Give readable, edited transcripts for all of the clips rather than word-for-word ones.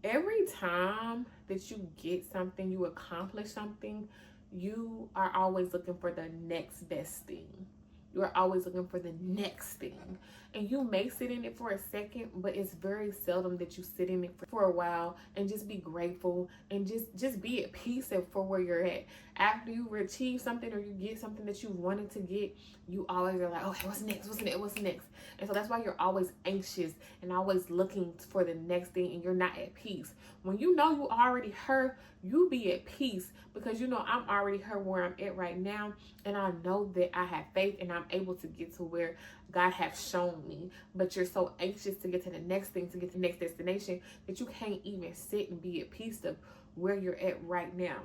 Every time that you get something, you accomplish something, you are always looking for the next best thing. You're always looking for the next thing. And you may sit in it for a second, but it's very seldom that you sit in it for a while and just be grateful and just be at peace for where you're at. After you achieve something or you get something that you wanted to get, you always are like, okay, what's next? What's next? What's next? And so that's why you're always anxious and always looking for the next thing, and you're not at peace. When you know you already her, you be at peace because you know I'm already her where I'm at right now, and I know that I have faith and I'm able to get to where God has shown me. But you're so anxious to get to the next thing, to get to the next destination, that you can't even sit and be at peace of where you're at right now.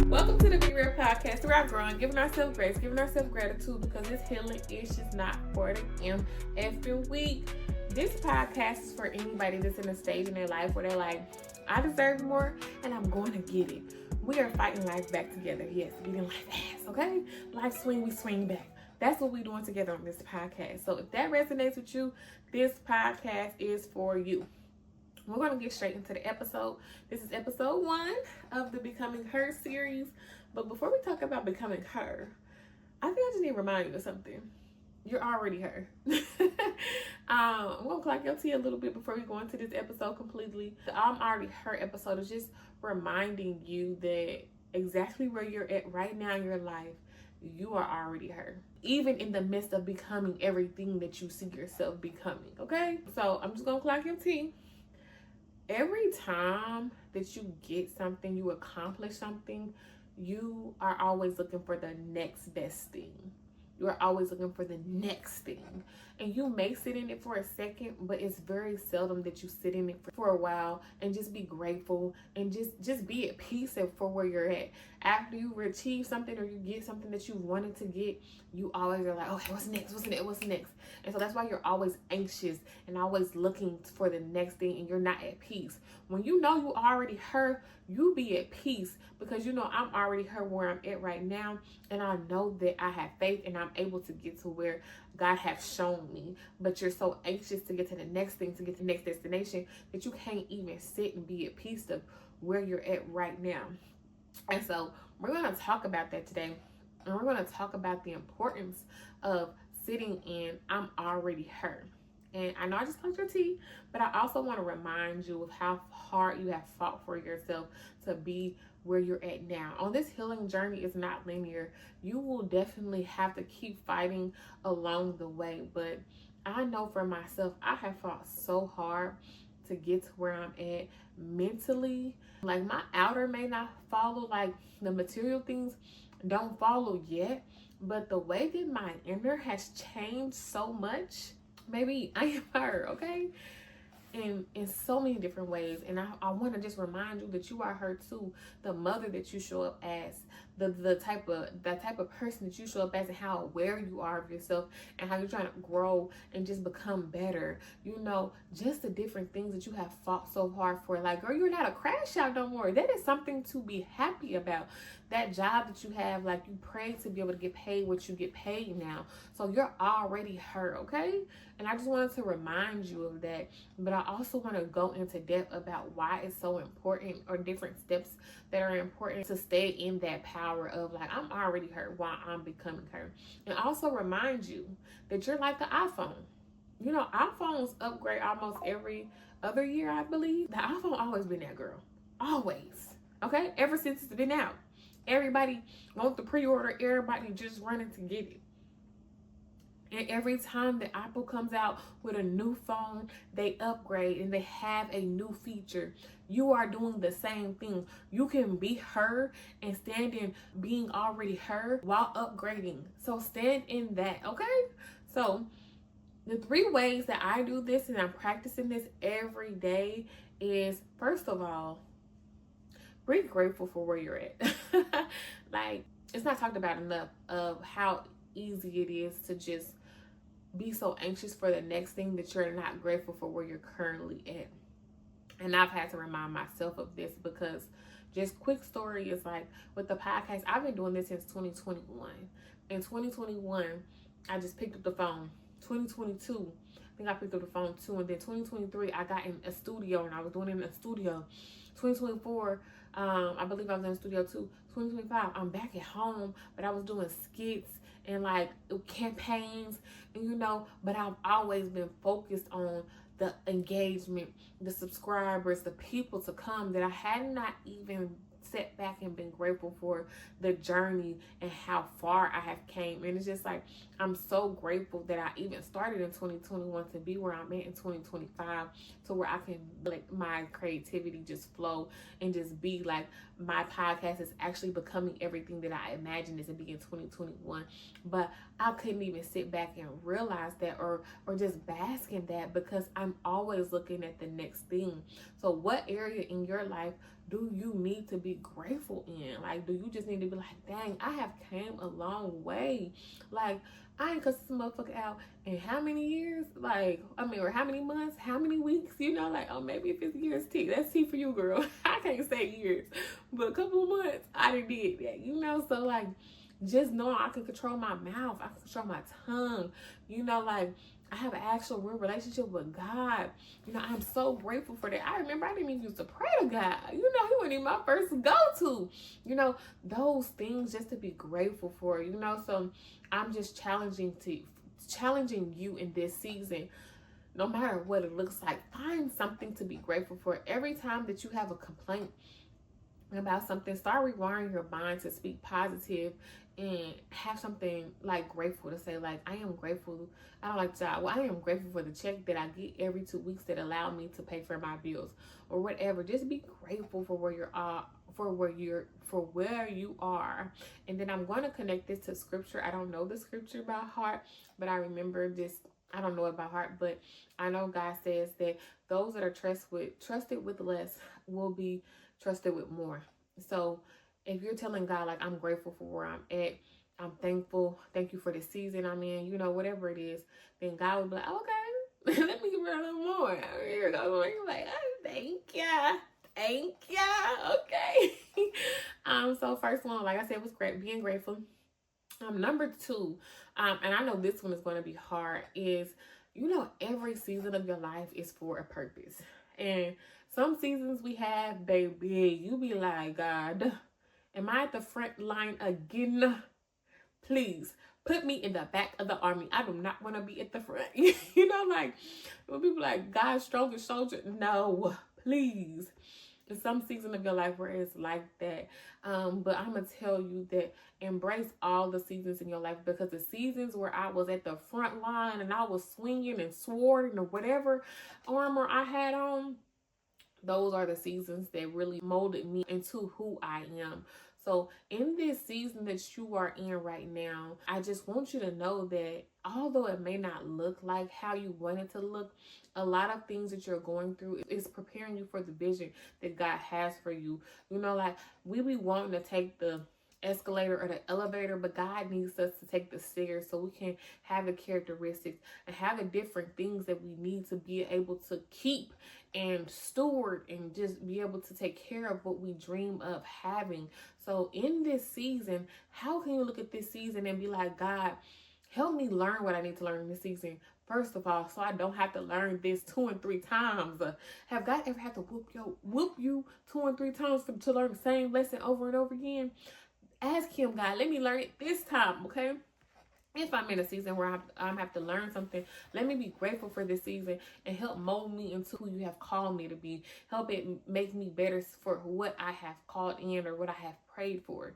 Welcome to the Be Real podcast. We're growing, giving ourselves grace, giving ourselves gratitude, because this healing is just not for the MFing week. This podcast is for anybody that's in a stage in their life where they're like, I deserve more and I'm going to get it. We are fighting life back together. Yes, beating life ass, okay? Life swing, we swing back. That's what we're doing together on this podcast. So if that resonates with you, this podcast is for you. We're going to get straight into the episode. This is episode 1 of the Becoming Her series. But before we talk about becoming her, I think I just need to remind you of something. You're already her. I'm going to clock your tea a little bit before we go into this episode completely. The I'm already her episode is just reminding you that exactly where you're at right now in your life, you are already her. Even in the midst of becoming everything that you see yourself becoming, okay? So I'm just going to clock your tea. Every time that you get something, you accomplish something, you are always looking for the next best thing. You're always looking for the next thing. And you may sit in it for a second, but it's very seldom that you sit in it for a while and just be grateful and just be at peace for where you're at. After you achieve something or you get something that you wanted to get, you always are like, okay, what's next? What's next? What's next? And so that's why you're always anxious and always looking for the next thing, and you're not at peace. When you know you already her, you be at peace because you know I'm already her where I'm at right now, and I know that I have faith and I'm able to get to where God has shown me. But you're so anxious to get to the next thing, to get to the next destination, that you can't even sit and be at peace of where you're at right now. And so we're going to talk about that today, and we're going to talk about the importance of sitting in I'm already her. And I know I just called your tea, but I also want to remind you of how hard you have fought for yourself to be where you're at now. On this healing journey, is not linear. You will definitely have to keep fighting along the way. But I know for myself, I have fought so hard to get to where I'm at mentally. Like, my outer may not follow, like the material things don't follow yet, but the way that my inner has changed so much. Baby, I am her, okay? In so many different ways. And I want to just remind you that you are her too. The mother that you show up as, the type of person that you show up as, and how aware you are of yourself and how you're trying to grow and just become better. You know, just the different things that you have fought so hard for. Like, girl, you're not a crash out no more. That is something to be happy about. That job that you have, like, you pray to be able to get paid what you get paid now. So you're already her, okay? And I just wanted to remind you of that. But I also want to go into depth about why it's so important, or different steps that are important to stay in that power of, like, I'm already her while I'm becoming her. And also remind you that you're like the iPhone. You know, iPhones upgrade almost every other year, I believe. The iPhone always been that girl. Always. Okay? Ever since it's been out. Everybody wants the pre-order. Everybody just running to get it. And every time that Apple comes out with a new phone, they upgrade and they have a new feature. You are doing the same thing. You can be her and stand in being already her while upgrading. So stand in that, okay? So the 3 ways that I do this, and I'm practicing this every day, is, first of all, be grateful for where you're at. Like, it's not talked about enough of how easy it is to just be so anxious for the next thing that you're not grateful for where you're currently at. And I've had to remind myself of this, because just quick story is, like, with the podcast, I've been doing this since 2021. In 2021, I just picked up the phone. 2022, I think I picked up the phone too. And then 2023, I got in a studio and I was doing it in a studio. 2024, I believe I was in the studio too. 2025, I'm back at home, but I was doing skits and like campaigns, and but I've always been focused on the engagement, the subscribers, the people to come, that I had not even sat back and been grateful for the journey and how far I have came. And it's just like, I'm so grateful that I even started in 2021 to be where I'm at in 2025, to where I can let my creativity just flow and just be like, my podcast is actually becoming everything that I imagined it to be in 2021. But I couldn't even sit back and realize that, or just bask in that, because I'm always looking at the next thing. So what area in your life do you need to be grateful in? Like, do you just need to be like, dang, I have came a long way. Like, I ain't cussed this motherfucker out in how many years? Like, I mean, or how many months, how many weeks, like, oh, maybe if it's years, T, that's T for you, girl. I can't say years, but a couple of months, I done did that, so like, just knowing I can control my mouth, I can control my tongue, like, I have an actual real relationship with God. I'm so grateful for that. I remember I didn't even used to pray to God. He wasn't even my first go-to. Those things just to be grateful for, so I'm just challenging you in this season. No matter what it looks like, find something to be grateful for. Every time that you have a complaint about something, start rewiring your mind to speak positive and have something like grateful to say. Like, I am grateful. I don't like job. Well, I am grateful for the check that I get every 2 weeks that allow me to pay for my bills or whatever. Just be grateful for where you are. And then I'm going to connect this to scripture. I don't know the scripture by heart, but I remember this. I don't know it by heart, but I know God says that those that are trusted with less will be trusted with more. So if you're telling God, like, I'm grateful for where I'm at, I'm thankful, thank you for the season I'm in, whatever it is, then God will be like, okay, let me give her a little more. Here it goes. You're like, oh, thank ya, okay. So first one, like I said, was great, being grateful. Number two, and I know this one is going to be hard, is, every season of your life is for a purpose. And some seasons we have, baby, you be like, God, am I at the front line again? Please put me in the back of the army. I do not want to be at the front. Like, when people like, God's strongest soldier. No, please. In some season of your life where it's like that. But I'm going to tell you that embrace all the seasons in your life, because the seasons where I was at the front line and I was swinging and swording or whatever armor I had on, those are the seasons that really molded me into who I am. So in this season that you are in right now, I just want you to know that although it may not look like how you want it to look, a lot of things that you're going through is preparing you for the vision that God has for you. Like, we be wanting to take the escalator or the elevator, but God needs us to take the stairs so we can have the characteristics and have the different things that we need to be able to keep and steward and just be able to take care of what we dream of having. So in this season, how can you look at this season and be like, God, help me learn what I need to learn in this season, first of all, so I don't have to learn this 2 and 3 times. Have God ever had to whoop you 2 and 3 times to learn the same lesson over and over again? Ask him, God, let me learn it this time, okay? If I'm in a season where I have to learn something, let me be grateful for this season and help mold me into who you have called me to be. Help it make me better for what I have called in or what I have prayed for.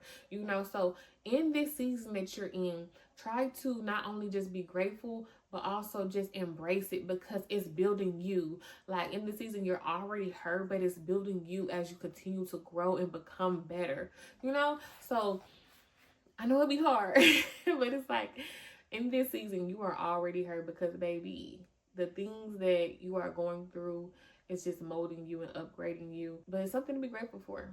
So in this season that you're in, try to not only just be grateful, but also just embrace it, because it's building you. Like, in this season, you're already hurt, but it's building you as you continue to grow and become better. So I know it'd be hard, but it's like, in this season, you are already hurt, because, baby, the things that you are going through is just molding you and upgrading you. But it's something to be grateful for,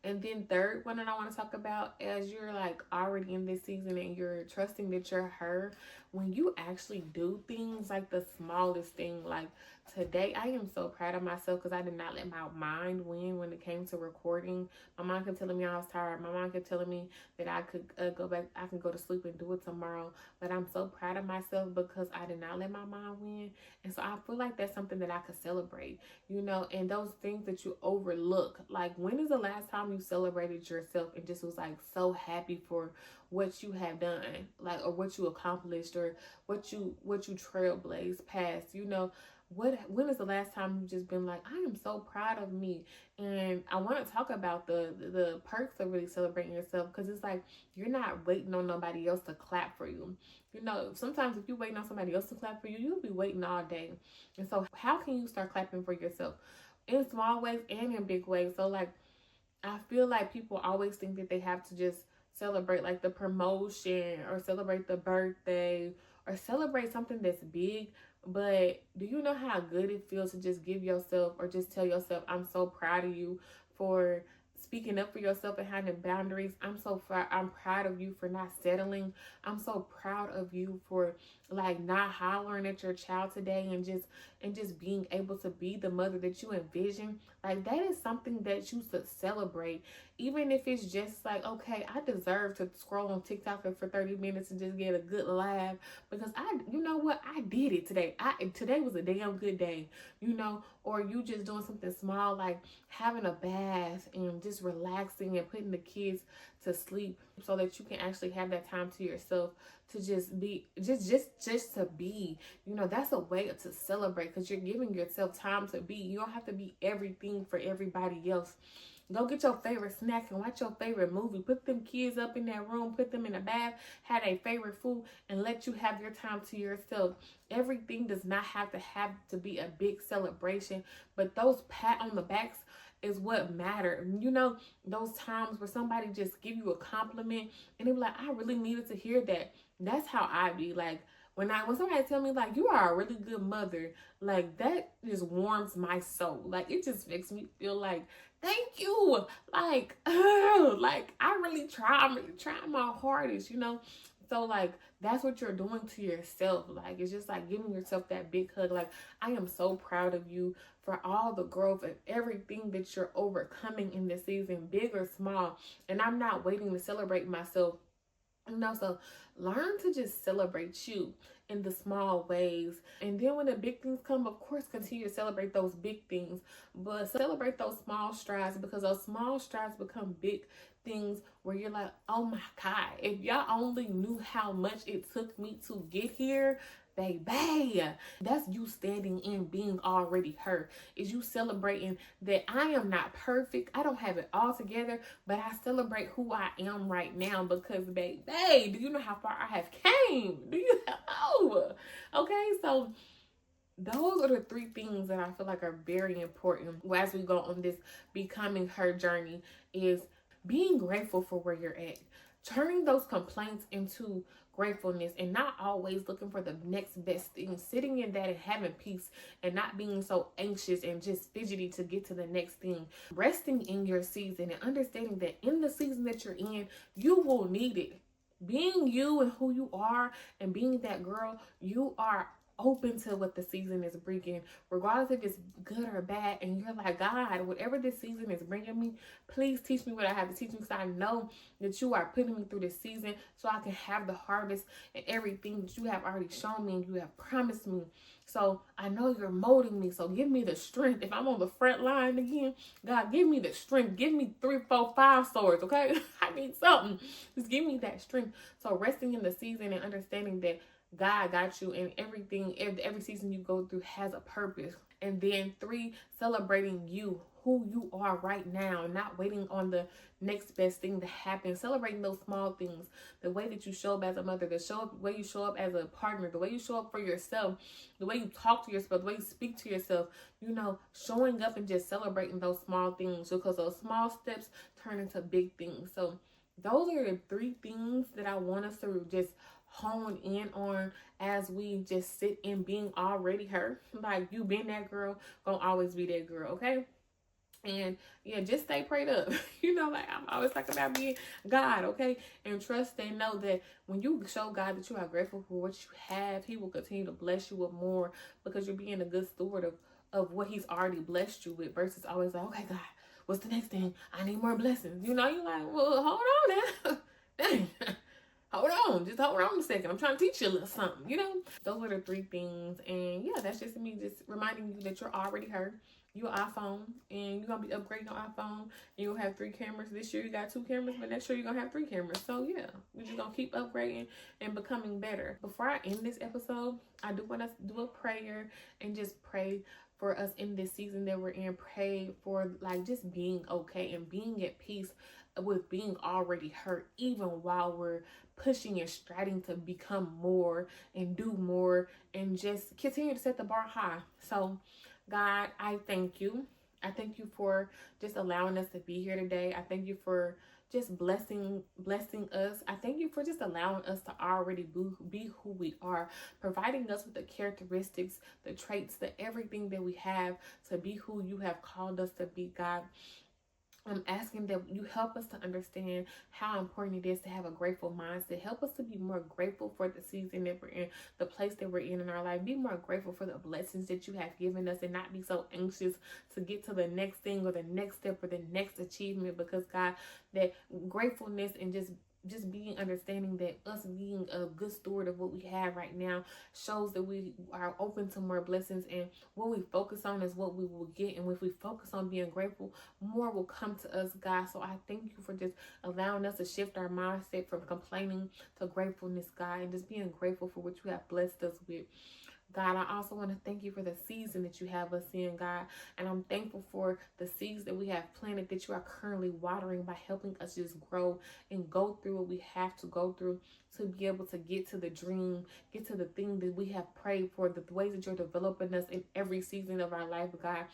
And then third one that I want to talk about, as you're like already in this season and you're trusting that you're her, when you actually do things like the smallest thing, like today, I am so proud of myself because I did not let my mind win when it came to recording. My mom kept telling me I was tired. My mom kept telling me that I could go back, I can go to sleep and do it tomorrow. But I'm so proud of myself because I did not let my mind win. And so I feel like that's something that I could celebrate, you know, and those things that you overlook. Like, when is the last time you celebrated yourself and just was like so happy for what you have done, like, or what you accomplished, or what you trailblazed past, you know? When is the last time you just been like, I am so proud of me? And I want to talk about the perks of really celebrating yourself, because it's like you're not waiting on nobody else to clap for you. You know, sometimes if you're waiting on somebody else to clap for you, you'll be waiting all day. And so how can you start clapping for yourself in small ways and in big ways? So like, I feel like people always think that they have to just celebrate like the promotion or celebrate the birthday or celebrate something that's big. But do you know how good it feels to just give yourself, or just tell yourself, I'm so proud of you for speaking up for yourself and having boundaries. I'm proud of you for not settling. I'm so proud of you for like not hollering at your child today, and just being able to be the mother that you envision. Like, that is something that you should celebrate. Even if it's just like, okay, I deserve to scroll on TikTok for 30 minutes and just get a good laugh because you know what, I did it today. Today was a damn good day, you know. Or you just doing something small like having a bath and just relaxing and putting the kids to sleep so that you can actually have that time to yourself to just be, just to be, you know. That's a way to celebrate because you're giving yourself time to be. You don't have to be everything for everybody else. Go get your favorite snack and watch your favorite movie. Put them kids up in that room, put them in a bath, have their favorite food, and let you have your time to yourself. Everything does not have to be a big celebration, but those pat on the backs is what matter. You know, those times where somebody just give you a compliment and they be like, I really needed to hear that. That's how I be. Like, when somebody tell me like, you are a really good mother, like, that just warms my soul. Like, it just makes me feel like, thank you. Like, like, I'm really trying my hardest, you know. So like, that's what you're doing to yourself. Like, it's just like giving yourself that big hug. Like, I am so proud of you for all the growth and everything that you're overcoming in this season, big or small. And I'm not waiting to celebrate myself. You know, so learn to just celebrate you in the small ways. And then when the big things come, of course, continue to celebrate those big things. But celebrate those small strides, because those small strides become big things where you're like, oh my God, if y'all only knew how much it took me to get here, baby. That's you standing in being already her. Is you celebrating that I am not perfect. I don't have it all together, but I celebrate who I am right now because, baby, do you know how far I have came? Do you know? Okay, so those are the three things that I feel like are very important as we go on this becoming her journey, is being grateful for where you're at. Turning those complaints into gratefulness and not always looking for the next best thing. Sitting in that and having peace and not being so anxious and just fidgety to get to the next thing. Resting in your season and understanding that in the season that you're in, you will need it. Being you and who you are and being that girl, you are open to what the season is bringing, regardless if it's good or bad. And you're like, God, whatever this season is bringing me, please teach me what I have to teach me, because I know that you are putting me through this season so I can have the harvest and everything that you have already shown me and you have promised me. So I know you're molding me, so give me the strength. If I'm on the front line again, God, give me the strength. Give me 3, 4, 5 swords, okay? I need something. Just give me that strength. So resting in the season and understanding that God got you, and everything, every season you go through has a purpose. And then 3, celebrating you, who you are right now, not waiting on the next best thing to happen. Celebrating those small things, the way that you show up as a mother, the way you show up as a partner, the way you show up for yourself, the way you talk to yourself, the way you speak to yourself, you know, showing up and just celebrating those small things, because those small steps turn into big things. So those are the 3 things that I want us to just hone in on as we just sit in being already her. Like, you been that girl, gonna always be that girl, okay? And yeah, just stay prayed up. Like I'm always talking about being God, okay? And trust and know that when you show God that you are grateful for what you have, He will continue to bless you with more, because you're being a good steward of what He's already blessed you with, versus always like, okay, God, what's the next thing? I need more blessings. You're like, well, hold on now. Dang. Hold on, just hold on a second. I'm trying to teach you a little something. Those are the three things. And yeah, that's just me just reminding you that you're already her. You're iPhone, and you're going to be upgrading your iPhone. And you'll have 3 cameras. This year you got 2 cameras, but next year you're going to have 3 cameras. So yeah, we're just going to keep upgrading and becoming better. Before I end this episode, I do want to do a prayer and just pray for us in this season that we're in. Pray for like just being okay and being at peace with being already hurt, even while we're pushing and striving to become more and do more and just continue to set the bar high. So God, I thank you. I thank you for just allowing us to be here today. I thank you for just blessing us. I thank you for just allowing us to already be who we are, providing us with the characteristics, the traits, the everything that we have to be who you have called us to be, God. I'm asking that you help us to understand how important it is to have a grateful mindset. Help us to be more grateful for the season that we're in, the place that we're in our life. Be more grateful for the blessings that you have given us, and not be so anxious to get to the next thing or the next step or the next achievement, because God, that gratefulness and just being understanding that us being a good steward of what we have right now shows that we are open to more blessings, and what we focus on is what we will get. And if we focus on being grateful, more will come to us, God. So I thank you for just allowing us to shift our mindset from complaining to gratefulness, God, and just being grateful for what you have blessed us with. God, I also want to thank you for the season that you have us in, God. And I'm thankful for the seeds that we have planted that you are currently watering by helping us just grow and go through what we have to go through to be able to get to the dream, get to the thing that we have prayed for, the ways that you're developing us in every season of our life, God.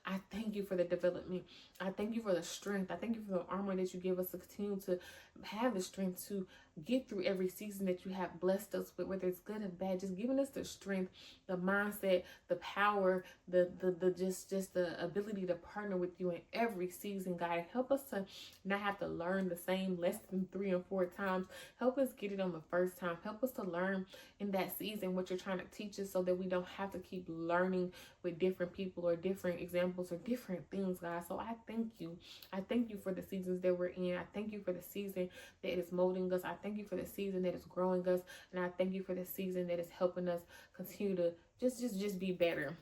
I thank you for the development. I thank you for the strength. I thank you for the armor that you give us to continue to have the strength to get through every season that you have blessed us with, whether it's good or bad. Just giving us the strength, the mindset, the power, the the ability to partner with you in every season, God. Help us to not have to learn the same lesson 3 or 4 times. Help us get it on the first time. Help us to learn in that season what you're trying to teach us, so that we don't have to keep learning with different people or different examples or different things, God. So I thank you. I thank you for the seasons that we're in. I thank you for the season that is molding us. I thank you for the season that is growing us. And I thank you for the season that is helping us continue to just be better,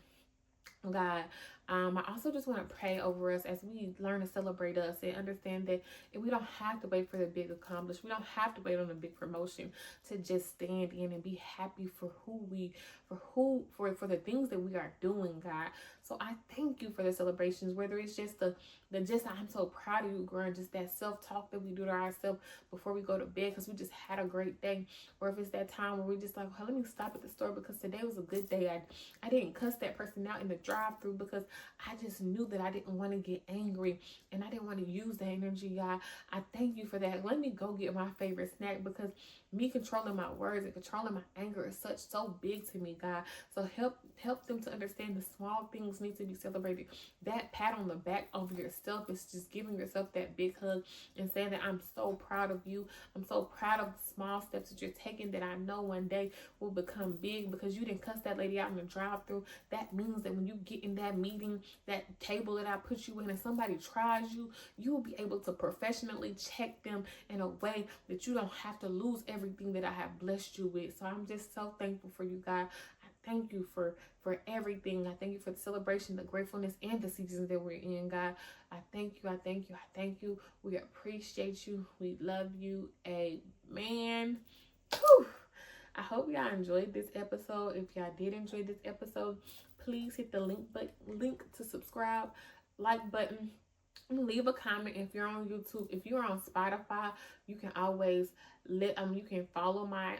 God. I also just want to pray over us as we learn to celebrate us and understand that we don't have to wait for the big accomplishment. We don't have to wait on a big promotion to just stand in and be happy for for the things that we are doing, God. So I thank you for the celebrations, whether it's just the I'm so proud of you, girl, just that self-talk that we do to ourselves before we go to bed because we just had a great day, or if it's that time where we just like, let me stop at the store because today was a good day. I didn't cuss that person out in the drive-thru because I just knew that I didn't want to get angry and I didn't want to use that energy, God. I thank you for that. Let me go get my favorite snack, because me controlling my words and controlling my anger is so big to me, God. So help them to understand the small things need to be celebrated. That pat on the back of yourself is just giving yourself that big hug and saying that I'm so proud of you. I'm so proud of the small steps that you're taking that I know one day will become big, because you didn't cuss that lady out in the drive-thru. That means that when you get in that meeting, that table that I put you in, and somebody tries you, you will be able to professionally check them in a way that you don't have to lose everything that I have blessed you with. So I'm just so thankful for you, God. I thank you for everything. I thank you for the celebration, the gratefulness, and the seasons that we're in, God. I thank you. I thank you. I thank you. We appreciate you. We love you. Amen. Whew. I hope y'all enjoyed this episode. If y'all did enjoy this episode, please hit the link to subscribe, like button, leave a comment. If you're on YouTube, if you're on Spotify, you can always you can follow my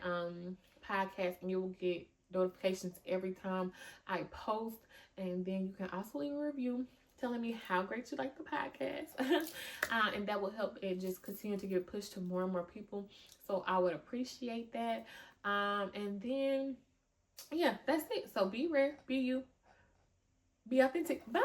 podcast, and you will get notifications every time I post. And then you can also leave a review telling me how great you like the podcast. And that will help it just continue to get pushed to more and more people. So I would appreciate that. And then yeah, that's it. So be rare, be you, be authentic. Bye.